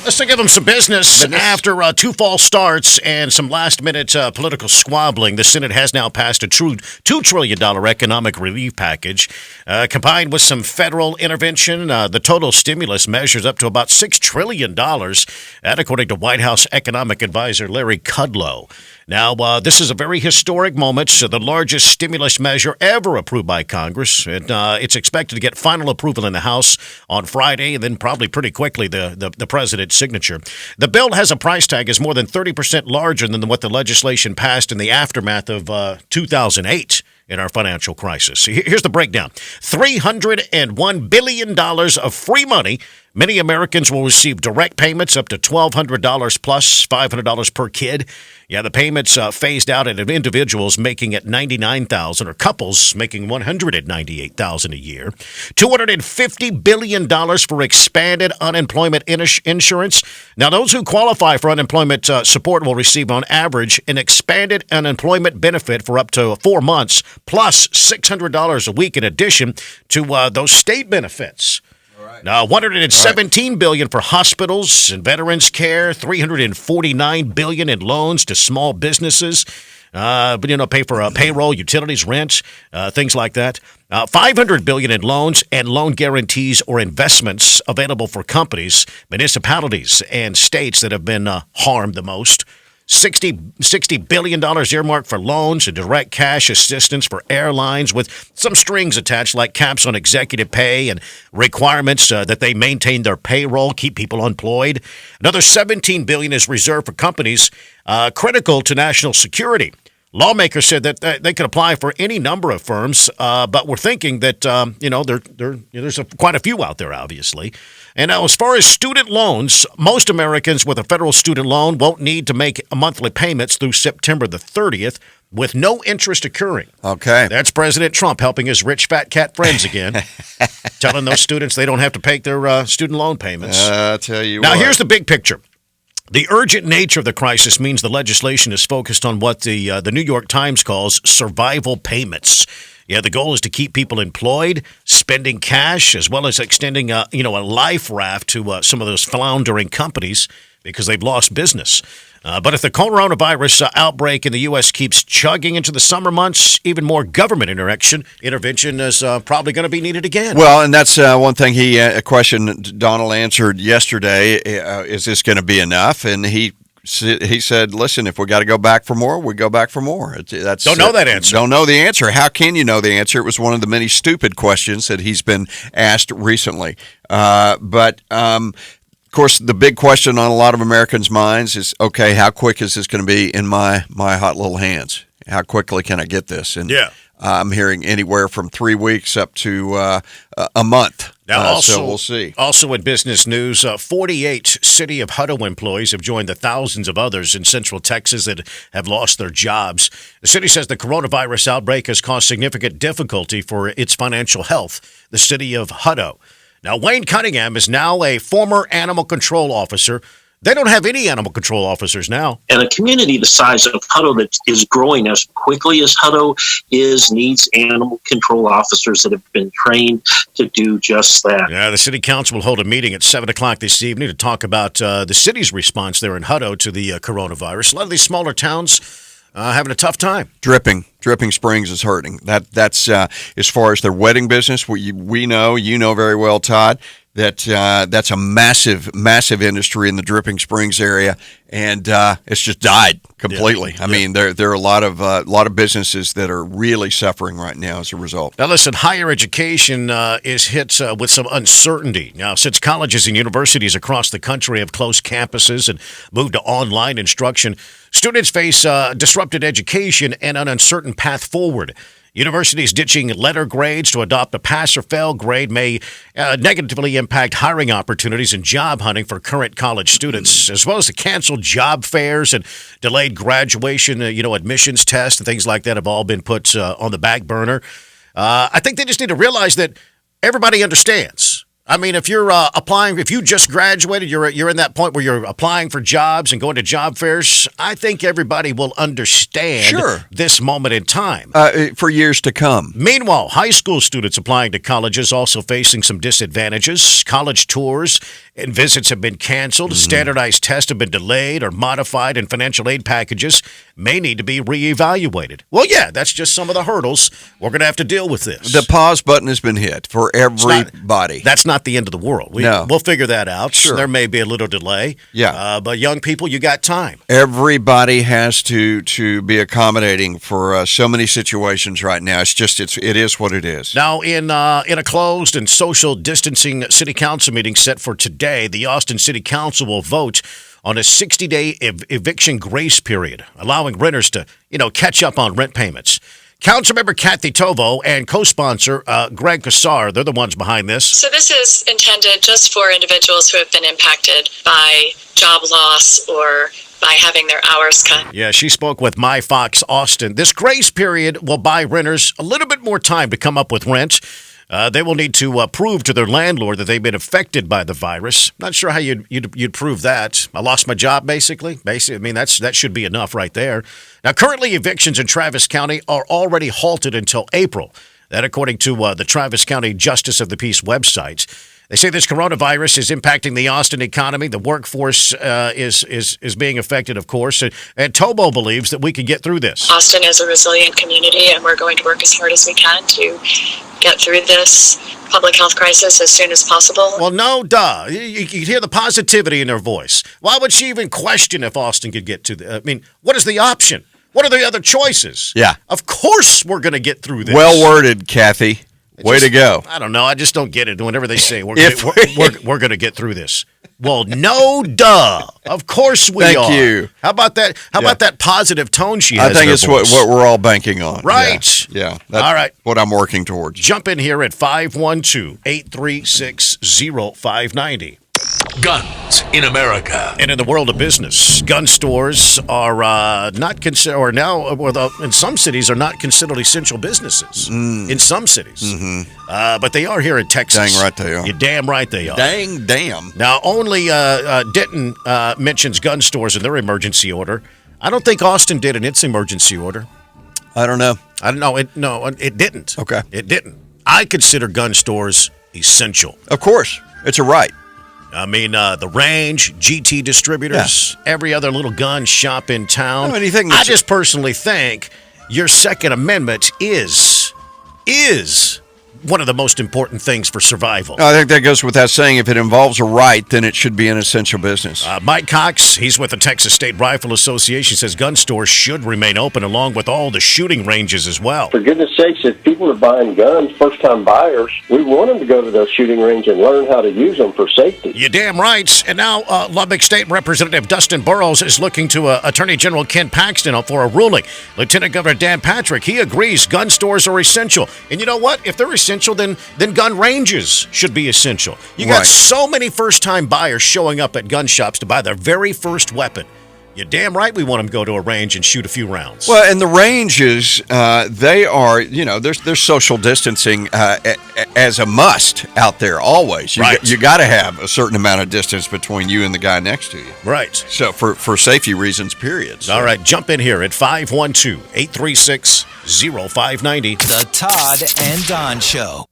Let's give them some business. After two false starts and some last-minute political squabbling, the Senate has now passed a true $2 trillion economic relief package. Combined with some federal intervention, the total stimulus measures up to about $6 trillion, that according to White House economic advisor Larry Kudlow. Now, this is a very historic moment, the largest stimulus measure ever approved by Congress. It's expected to get final approval in the House on Friday, and then probably pretty quickly the president's signature. The bill has a price tag is more than 30% larger than what the legislation passed in the aftermath of 2008 in our financial crisis. Here's the breakdown. $301 billion of free money. Many Americans will receive direct payments up to $1,200 plus $500 per kid. Yeah, the payments phased out at individuals making it $99,000 or couples making $198,000 a year. $250 billion for expanded unemployment insurance. Now, those who qualify for unemployment support will receive on average an expanded unemployment benefit for up to 4 months plus $600 a week in addition to those state benefits. Now, $117 billion for hospitals and veterans care, $349 billion in loans to small businesses, pay for payroll, utilities, rent, things like that. $500 billion in loans and loan guarantees or investments available for companies, municipalities, and states that have been harmed the most. $60 billion earmarked for loans and direct cash assistance for airlines with some strings attached like caps on executive pay and requirements that they maintain their payroll, keep people employed. Another $17 billion is reserved for companies critical to national security. Lawmakers said that they could apply for any number of firms, but we're thinking that, there's quite a few out there, obviously. And now, as far as student loans, most Americans with a federal student loan won't need to make monthly payments through September the 30th with no interest occurring. Okay. That's President Trump helping his rich fat cat friends again, telling those students they don't have to pay their student loan payments. I'll tell you now, what. Here's the big picture. The urgent nature of the crisis means the legislation is focused on what the New York Times calls survival payments. Yeah, the goal is to keep people employed, spending cash, as well as extending a life raft to some of those floundering companies because they've lost business. But if the coronavirus outbreak in the U.S. keeps chugging into the summer months, even more government intervention is probably going to be needed again. Well, and that's one thing a question Donald answered yesterday. Is this going to be enough? And he said, listen, if we got to go back for more, we go back for more. Don't know that answer. Don't know the answer. How can you know the answer? It was one of the many stupid questions that he's been asked recently. Of course, the big question on a lot of Americans' minds is, okay, how quick is this going to be in my hot little hands? How quickly can I get this? And I'm hearing anywhere from 3 weeks up to a month. Now, so we'll see. Also in business news, 48 City of Hutto employees have joined the thousands of others in Central Texas that have lost their jobs. The city says the coronavirus outbreak has caused significant difficulty for its financial health. The City of Hutto. Now, Wayne Cunningham is now a former animal control officer. They don't have any animal control officers now. And a community the size of Hutto that is growing as quickly as Hutto needs animal control officers that have been trained to do just that. Yeah, the city council will hold a meeting at 7 o'clock this evening to talk about the city's response there in Hutto to the coronavirus. A lot of these smaller towns having a tough time. Dripping Springs is hurting. That's as far as their wedding business. We know, you know very well, Todd, that's a massive industry in the Dripping Springs area, and it's just died completely. I mean, there are a lot of businesses that are really suffering right now as a result. Now, listen, higher education is hit with some uncertainty. Now, since colleges and universities across the country have closed campuses and moved to online instruction, students face disrupted education and an uncertain path forward. Universities ditching letter grades to adopt a pass or fail grade may negatively impact hiring opportunities and job hunting for current college students, as well as the canceled job fairs and delayed graduation, admissions tests and things like that have all been put on the back burner. I think they just need to realize that everybody understands. I mean, if you're applying, if you just graduated, you're in that point where you're applying for jobs and going to job fairs. I think everybody will understand this moment in time. For years to come. Meanwhile, high school students applying to colleges also facing some disadvantages. College tours and visits have been canceled. Standardized tests have been delayed or modified, and financial aid packages may need to be reevaluated. Well, yeah, that's just some of the hurdles. We're going to have to deal with this. The pause button has been hit for everybody. That's not the end of the world. We'll figure that out. Sure. There may be a little delay. Yeah. But young people, you got time. Everybody has to be accommodating for so many situations right now. It is what it is. Now, in a closed and social distancing city council meeting set for today, the Austin City Council will vote on a 60-day eviction grace period, allowing renters to, catch up on rent payments. Councilmember Kathy Tovo and co-sponsor Greg Kassar, they're the ones behind this. So this is intended just for individuals who have been impacted by job loss or by having their hours cut. Yeah, she spoke with My Fox Austin. This grace period will buy renters a little bit more time to come up with rent. They will need to prove to their landlord that they've been affected by the virus. Not sure how you'd prove that. I lost my job, basically. I mean, that should be enough right there. Now, currently, evictions in Travis County are already halted until April. That, according to the Travis County Justice of the Peace website. They say this coronavirus is impacting the Austin economy. The workforce is being affected, of course. And Tobo believes that we can get through this. Austin is a resilient community, and we're going to work as hard as we can to get through this public health crisis as soon as possible. Well, no, duh. You hear the positivity in their voice. Why would she even question if Austin could get to the... I mean, what is the option? What are the other choices? Yeah. Of course we're going to get through this. Well worded, Kathy. Way to go. I don't know. I just don't get it. Whenever they say we're going to get through this. Well, no, duh. Of course we are. Thank you. How about that? How about that positive tone she has? I think it's what we're all banking on. Right. Yeah. That's all right. What I'm working towards. Jump in here at 512-836-0590. Guns in America. And in the world of business, gun stores are not considered, or now in some cities are not considered essential businesses. In some cities, but they are here in Texas. Dang right they are. You're damn right they are. Damn. Now only Denton mentions gun stores in their emergency order. I don't think Austin did in its emergency order. I don't know. It didn't. Okay. It didn't. I consider gun stores essential. Of course, it's a right. I mean, the Range, GT Distributors, every other little gun shop in town. I just personally think your Second Amendment is one of the most important things for survival. I think that goes without saying. If it involves a right, then it should be an essential business. Mike Cox, he's with the Texas State Rifle Association, says gun stores should remain open along with all the shooting ranges as well. For goodness sakes, if people are buying guns, first-time buyers, we want them to go to those shooting range and learn how to use them for safety. You're damn right. And now Lubbock State Representative Dustin Burrows is looking to Attorney General Ken Paxton for a ruling. Lieutenant Governor Dan Patrick, he agrees gun stores are essential. And you know what? If they're essential, then gun ranges should be essential. You got so many first-time buyers showing up at gun shops to buy their very first weapon. You're damn right we want them to go to a range and shoot a few rounds. Well, and the ranges, they are, there's social distancing as a must out there always. You got to have a certain amount of distance between you and the guy next to you. Right. So for safety reasons, period. So. All right, jump in here at 512-836-0590. The Todd and Don Show.